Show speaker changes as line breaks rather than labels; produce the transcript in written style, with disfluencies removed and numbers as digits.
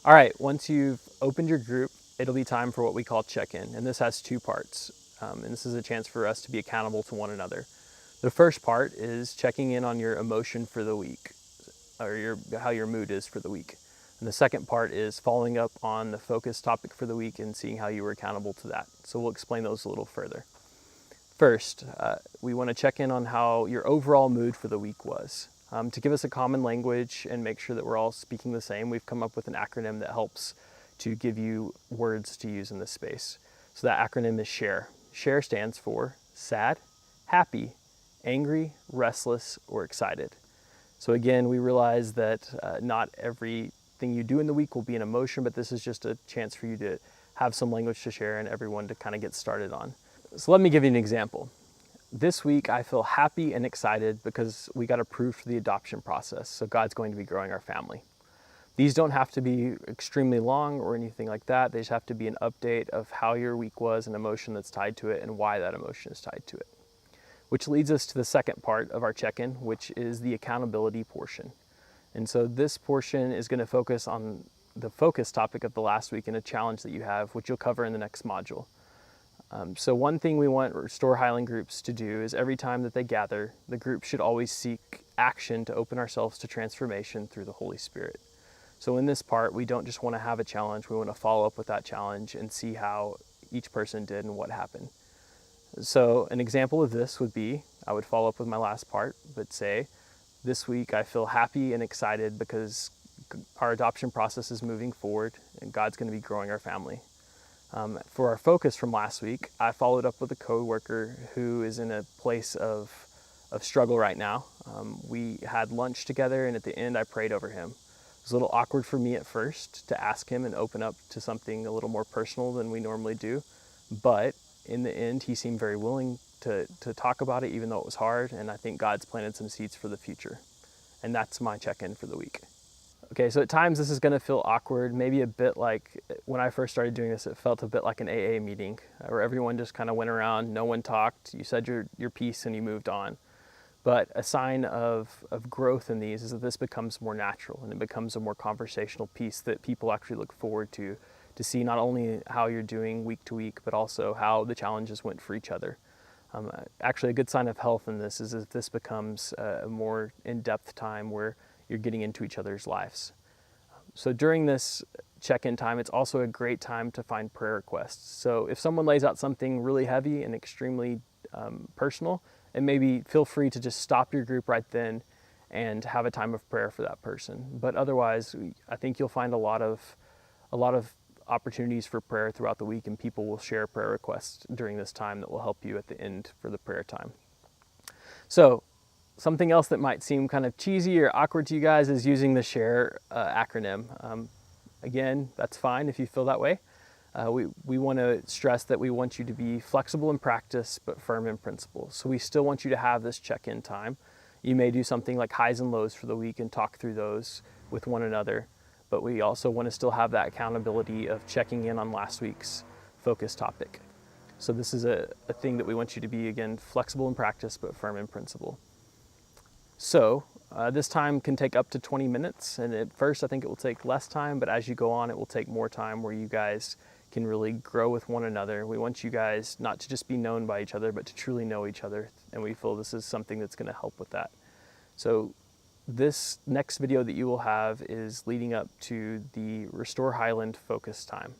All right, once you've opened your group, it'll be time for what we call check-in, and this has two parts. And this is a chance for us to be accountable to one another. The first part is checking in on your emotion for the week, or how your mood is for the week. And the second part is following up on the focus topic for the week and seeing how you were accountable to that. So we'll explain those a little further. First, we want to check in on how your overall mood for the week was. To give us a common language and make sure that we're all speaking the same, we've come up with an acronym that helps to give you words to use in this space. So that acronym is SHARE. SHARE stands for sad, happy, angry, restless, or excited. So again, we realize that not everything you do in the week will be an emotion, but this is just a chance for you to have some language to share and everyone to kind of get started on. So let me give you an example. This week, I feel happy and excited because we got approved for the adoption process. So God's going to be growing our family. These don't have to be extremely long or anything like that. They just have to be an update of how your week was, an emotion that's tied to it, and why that emotion is tied to it. Which leads us to the second part of our check-in, which is the accountability portion. And so this portion is going to focus on the focus topic of the last week and a challenge that you have, which you'll cover in the next module. So one thing we want Restore Highland groups to do is every time that they gather, the group should always seek action to open ourselves to transformation through the Holy Spirit. So in this part, we don't just want to have a challenge, we want to follow up with that challenge and see how each person did and what happened. So an example of this would be, I would follow up with my last part, but say, this week I feel happy and excited because our adoption process is moving forward and God's going to be growing our family. For our focus from last week, I followed up with a coworker who is in a place of struggle right now. We had lunch together, and at the end I prayed over him. It was a little awkward for me at first to ask him and open up to something a little more personal than we normally do, but in the end he seemed very willing to talk about it even though it was hard, and I think God's planted some seeds for the future. And that's my check-in for the week. Okay, so at times this is going to feel awkward, maybe a bit like when I first started doing this, it felt a bit like an AA meeting where everyone just kind of went around, no one talked, you said your piece and you moved on. But a sign of growth in these is that this becomes more natural and it becomes a more conversational piece that people actually look forward to see not only how you're doing week to week, but also how the challenges went for each other. Actually, a good sign of health in this is if this becomes a more in-depth time where you're getting into each other's lives. So during this check-in time, it's also a great time to find prayer requests. So if someone lays out something really heavy and extremely personal, and maybe feel free to just stop your group right then and have a time of prayer for that person. But otherwise, I think you'll find a lot of opportunities for prayer throughout the week, and people will share prayer requests during this time that will help you at the end for the prayer time. So something else that might seem kind of cheesy or awkward to you guys is using the SHARE acronym. Again, that's fine if you feel that way. We want to stress that we want you to be flexible in practice, but firm in principle. So we still want you to have this check-in time. You may do something like highs and lows for the week and talk through those with one another, but we also want to still have that accountability of checking in on last week's focus topic. So this is a thing that we want you to be, again, flexible in practice, but firm in principle. So this time can take up to 20 minutes, and at first I think it will take less time, but as you go on, it will take more time where you guys can really grow with one another. We want you guys not to just be known by each other, but to truly know each other, and we feel this is something that's going to help with that. So this next video that you will have is leading up to the Restore Highland focus time.